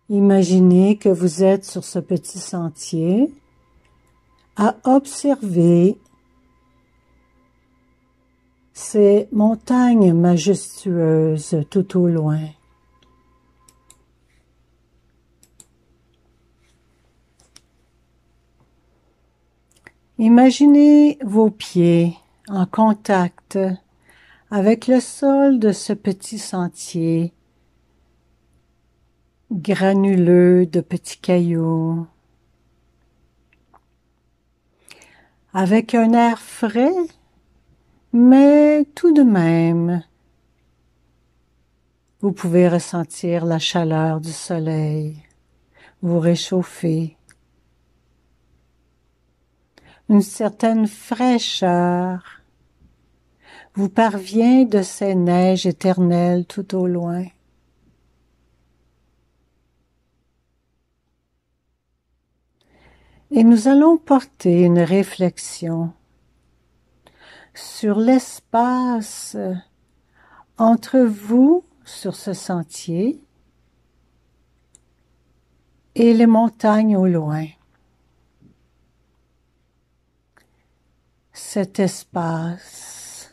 Imaginez que vous êtes sur ce petit sentier à observer ces montagnes majestueuses tout au loin. Imaginez vos pieds en contact avec le sol de ce petit sentier granuleux de petits cailloux, avec un air frais, mais tout de même, vous pouvez ressentir la chaleur du soleil, vous réchauffer. Une certaine fraîcheur vous parvient de ces neiges éternelles tout au loin. Et nous allons porter une réflexion sur l'espace entre vous sur ce sentier et les montagnes au loin. Cet espace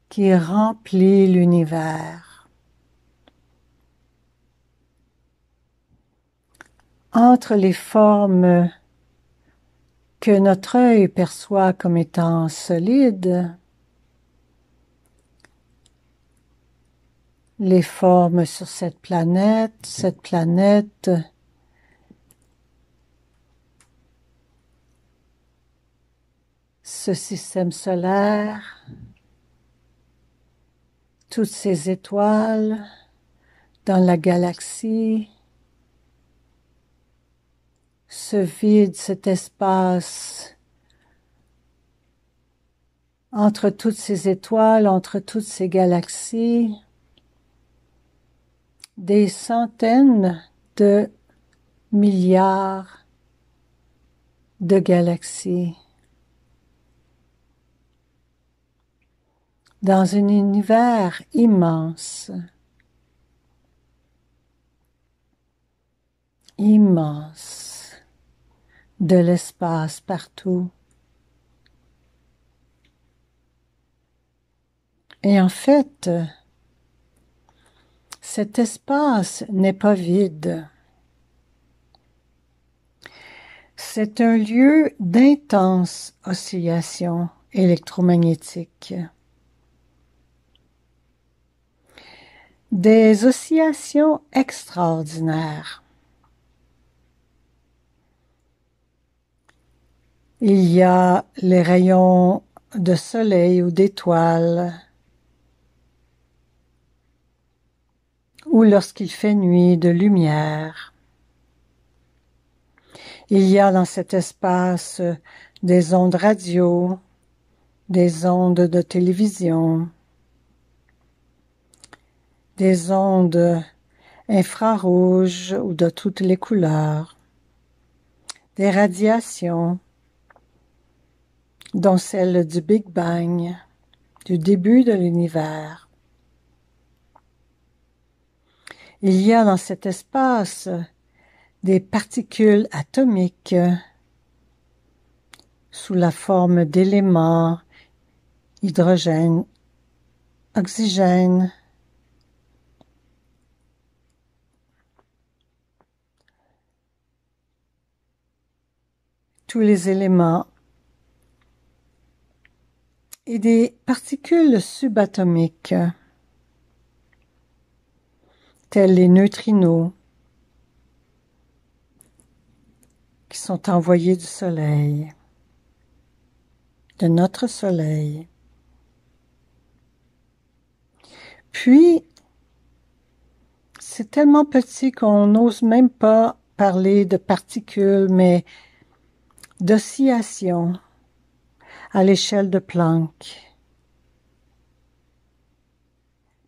qui remplit l'univers. Entre les formes que notre œil perçoit comme étant solides, les formes sur cette planète, ce système solaire, toutes ces étoiles dans la galaxie, ce vide, cet espace entre toutes ces étoiles, entre toutes ces galaxies, des centaines de milliards de galaxies. Dans un univers immense, de l'espace partout. Et en fait, cet espace n'est pas vide. C'est un lieu d'intense oscillation électromagnétique. Des oscillations extraordinaires. Il y a les rayons de soleil ou d'étoiles, ou lorsqu'il fait nuit, de lumière. Il y a dans cet espace des ondes radio, des ondes de télévision, des ondes infrarouges ou de toutes les couleurs, des radiations, dont celle du Big Bang, du début de l'univers. Il y a dans cet espace des particules atomiques sous la forme d'éléments, hydrogène, oxygène, tous les éléments, et des particules subatomiques, tels les neutrinos, qui sont envoyés du Soleil, de notre Soleil. Puis, c'est tellement petit qu'on n'ose même pas parler de particules, mais d'oscillations à l'échelle de Planck.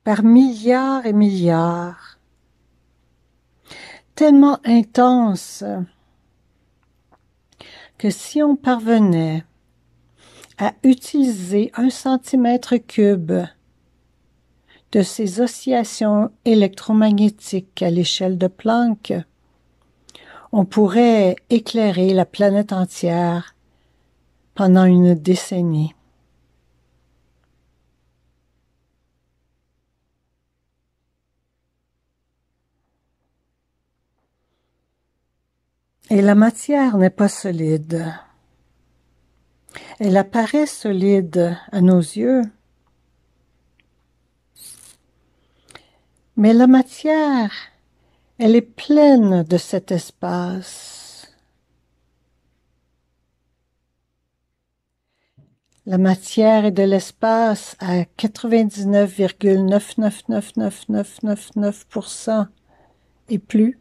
Par milliards et milliards. Tellement intense que si on parvenait à utiliser 1 centimètre cube de ces oscillations électromagnétiques à l'échelle de Planck, on pourrait éclairer la planète entière pendant une décennie. Et la matière n'est pas solide. Elle apparaît solide à nos yeux, mais la matière, elle est pleine de cet espace. La matière est de l'espace à 99,9999999% et plus.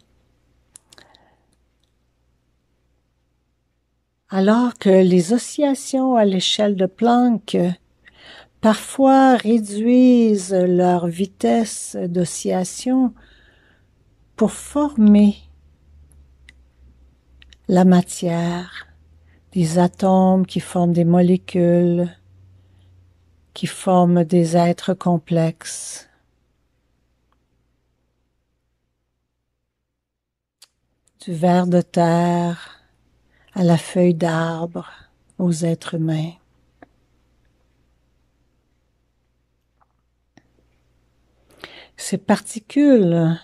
Alors que les oscillations à l'échelle de Planck parfois réduisent leur vitesse d'oscillation pour former la matière, des atomes qui forment des molécules, qui forment des êtres complexes. Du ver de terre à la feuille d'arbre, aux êtres humains. Ces particules,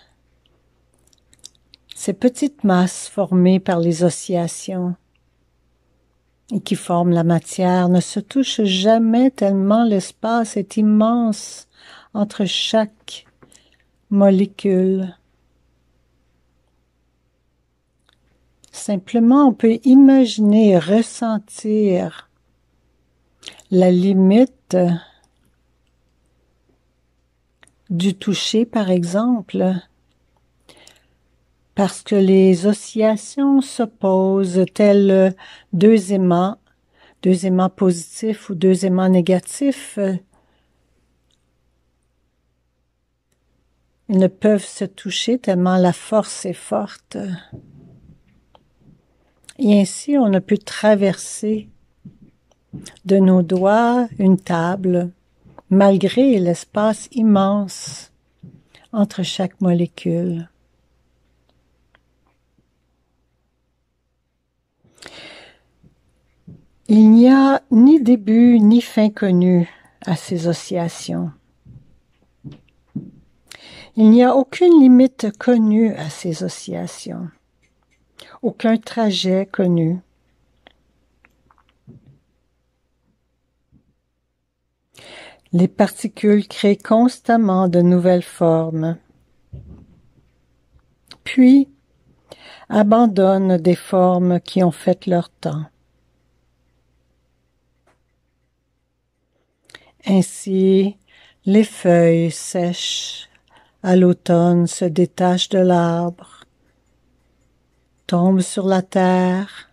ces petites masses formées par les oscillations et qui forment la matière ne se touchent jamais tellement l'espace est immense entre chaque molécule. Simplement, on peut imaginer et ressentir la limite du toucher, par exemple, parce que les oscillations s'opposent tels deux aimants positifs ou deux aimants négatifs. Ils ne peuvent se toucher tellement la force est forte. Et ainsi, on a pu traverser de nos doigts une table, malgré l'espace immense entre chaque molécule. Il n'y a ni début ni fin connu à ces oscillations. Il n'y a aucune limite connue à ces oscillations, aucun trajet connu. Les particules créent constamment de nouvelles formes, puis abandonnent des formes qui ont fait leur temps. Ainsi, les feuilles sèches à l'automne se détachent de l'arbre, tombent sur la terre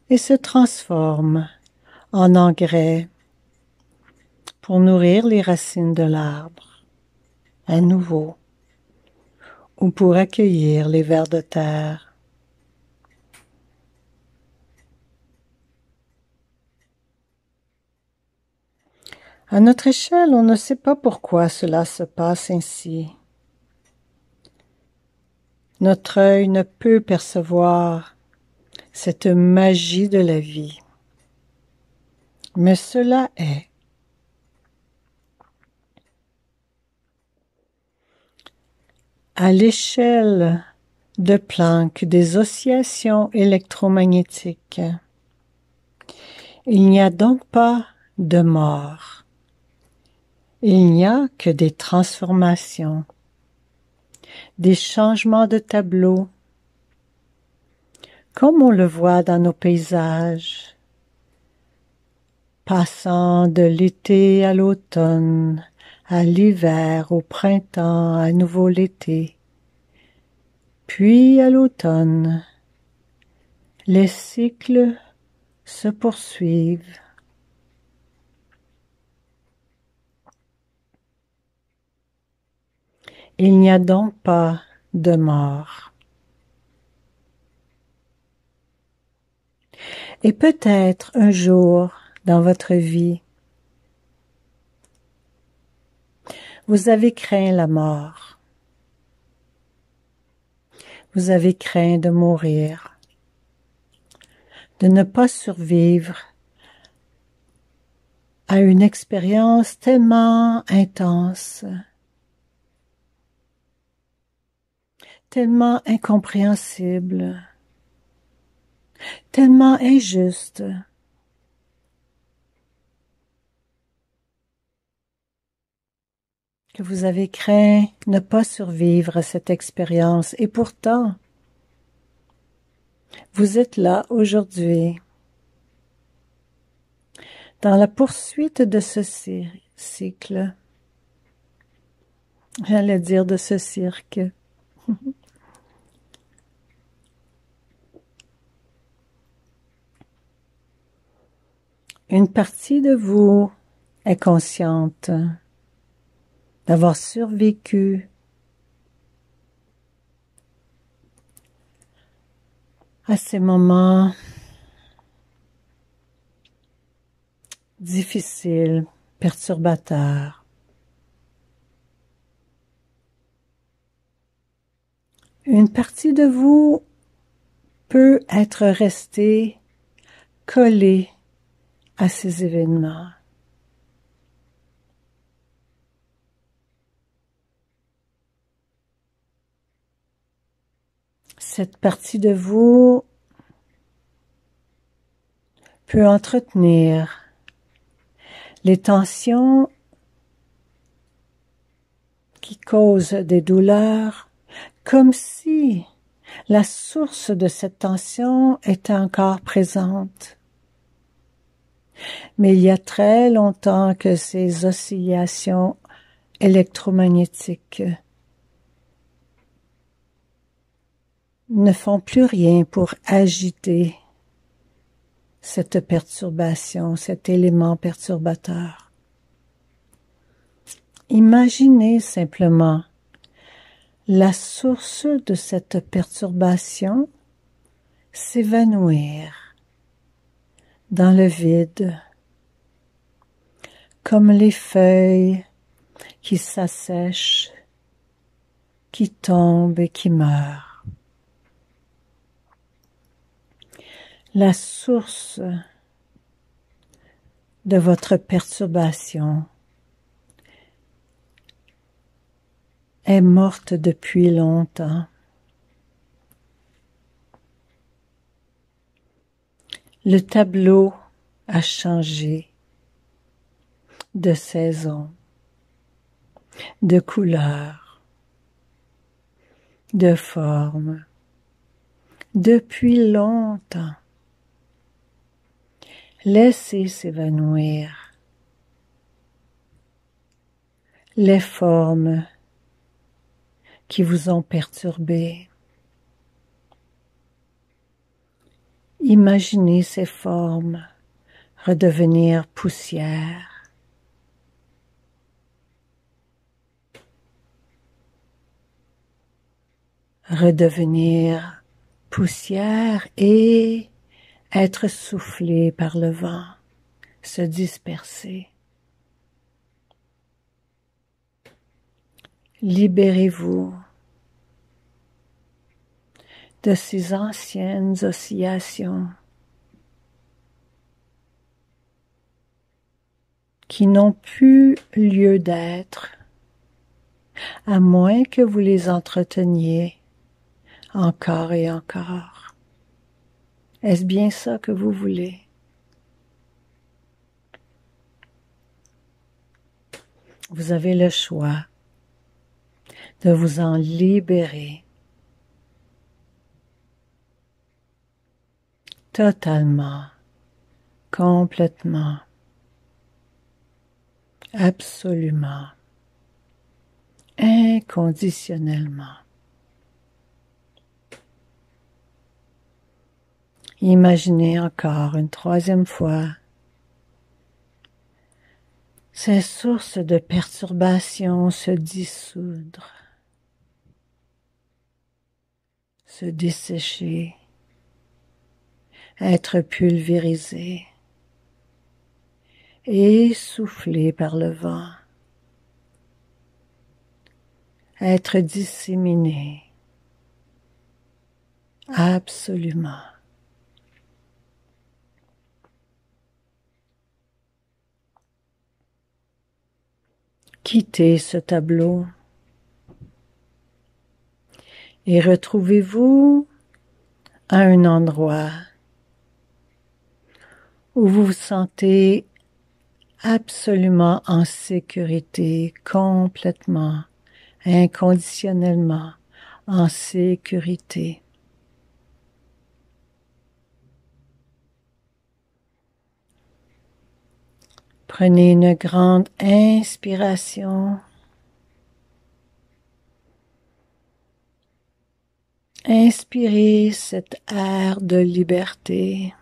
et se transforment en engrais pour nourrir les racines de l'arbre, à nouveau, ou pour accueillir les vers de terre. À notre échelle, on ne sait pas pourquoi cela se passe ainsi. Notre œil ne peut percevoir cette magie de la vie. Mais cela est. À l'échelle de Planck des oscillations électromagnétiques, il n'y a donc pas de mort. Il n'y a que des transformations, des changements de tableau, comme on le voit dans nos paysages, passant de l'été à l'automne, à l'hiver, au printemps, à nouveau l'été, puis à l'automne. Les cycles se poursuivent. Il n'y a donc pas de mort. Et peut-être un jour dans votre vie, Vous avez craint la mort. Vous avez craint de mourir, de ne pas survivre à une expérience tellement intense, tellement incompréhensible, tellement injuste. Que vous avez craint ne pas survivre à cette expérience, et pourtant, vous êtes là aujourd'hui, dans la poursuite de ce cycle, j'allais dire de ce cirque. Une partie de vous est consciente d'avoir survécu à ces moments difficiles, perturbateurs. Une partie de vous peut être restée collée à ces événements. Cette partie de vous peut entretenir les tensions qui causent des douleurs, comme si la source de cette tension était encore présente. Mais il y a très longtemps que ces oscillations électromagnétiques ne font plus rien pour agiter cette perturbation, cet élément perturbateur. Imaginez simplement la source de cette perturbation s'évanouir dans le vide, comme les feuilles qui s'assèchent, qui tombent et qui meurent. La source de votre perturbation est morte depuis longtemps. Le tableau a changé de saison, de couleur, de forme, depuis longtemps. Laissez s'évanouir les formes qui vous ont perturbé. Imaginez ces formes redevenir poussière. Redevenir poussière et être soufflé par le vent, se disperser. Libérez-vous de ces anciennes oscillations qui n'ont plus lieu d'être, à moins que vous les entreteniez encore et encore. Est-ce bien ça que vous voulez? Vous avez le choix de vous en libérer totalement, complètement, absolument, inconditionnellement. Imaginez encore une troisième fois ces sources de perturbation se dissoudre, se dessécher, être pulvérisées, essoufflées par le vent. être disséminé. Absolument. Quittez ce tableau et retrouvez-vous à un endroit où vous vous sentez absolument en sécurité, complètement, inconditionnellement en sécurité. Prenez une grande inspiration. Inspirez cet air de liberté,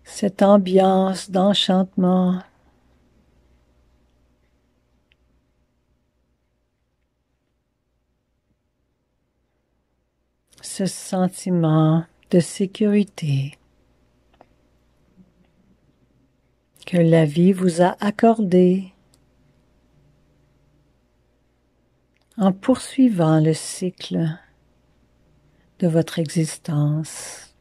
cette ambiance d'enchantement. Ce sentiment de sécurité que la vie vous a accordé en poursuivant le cycle de votre existence.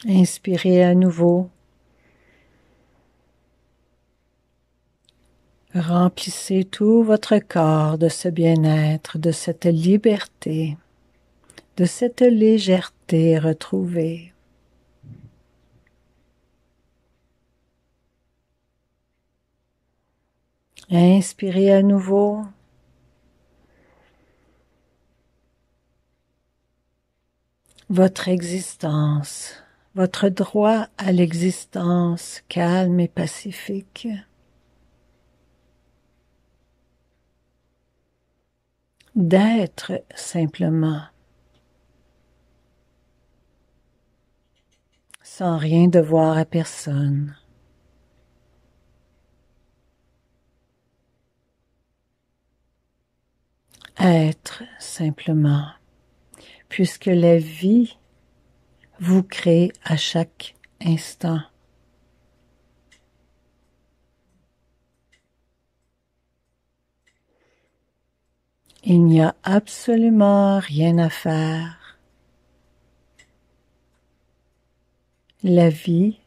Inspirez à nouveau. Remplissez tout votre corps de ce bien-être, de cette liberté, de cette légèreté retrouvée. Inspirez à nouveau. Votre existence, votre droit à l'existence calme et pacifique. D'être simplement, sans rien devoir à personne. Être simplement, puisque la vie vous crée à chaque instant. Il n'y a absolument rien à faire. La vie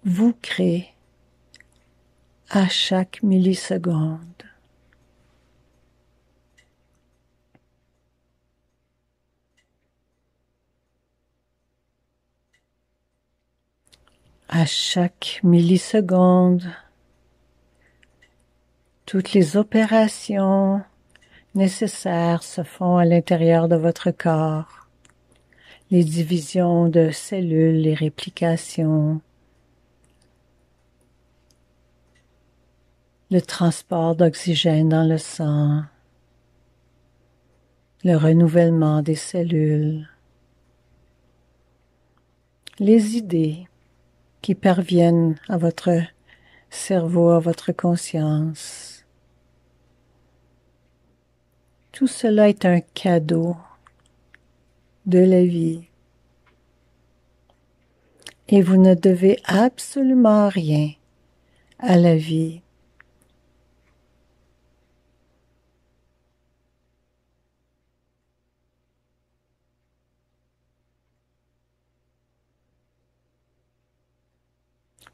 vous crée à chaque milliseconde. À chaque milliseconde, toutes les opérations nécessaires se font à l'intérieur de votre corps. Les divisions de cellules, les réplications, le transport d'oxygène dans le sang, le renouvellement des cellules, les idées qui parviennent à votre cerveau, à votre conscience. Tout cela est un cadeau de la vie. Et vous ne devez absolument rien à la vie.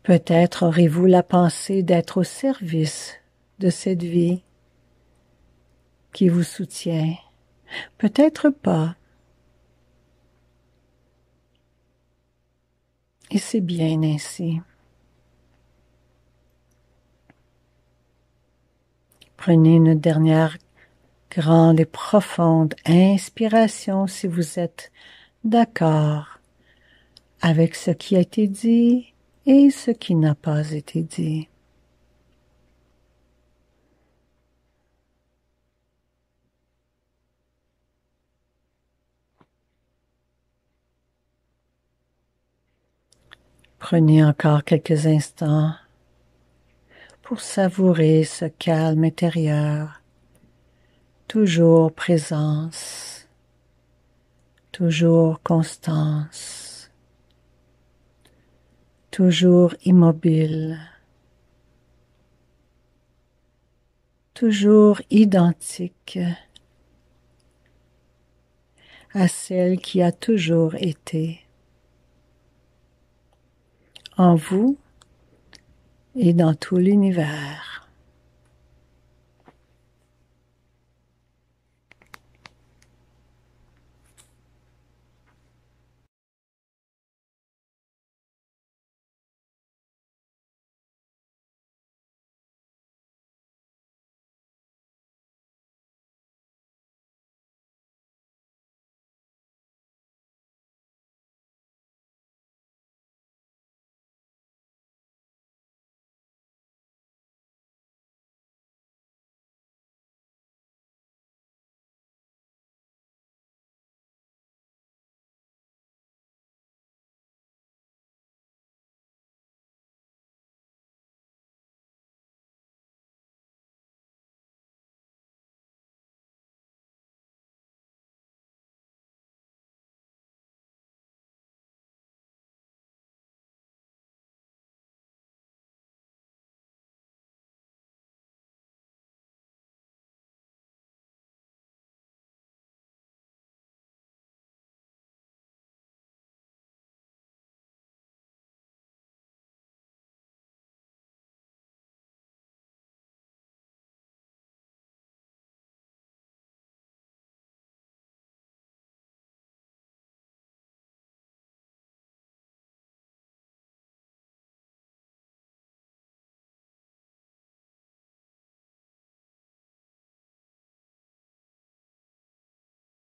Peut-être aurez-vous la pensée d'être au service de cette vie qui vous soutient. Peut-être pas. Et c'est bien ainsi. Prenez une dernière grande et profonde inspiration si vous êtes d'accord avec ce qui a été dit et ce qui n'a pas été dit. Prenez encore quelques instants pour savourer ce calme intérieur, toujours présence, toujours constance, toujours immobile, toujours identique à celle qui a toujours été en vous et dans tout l'univers.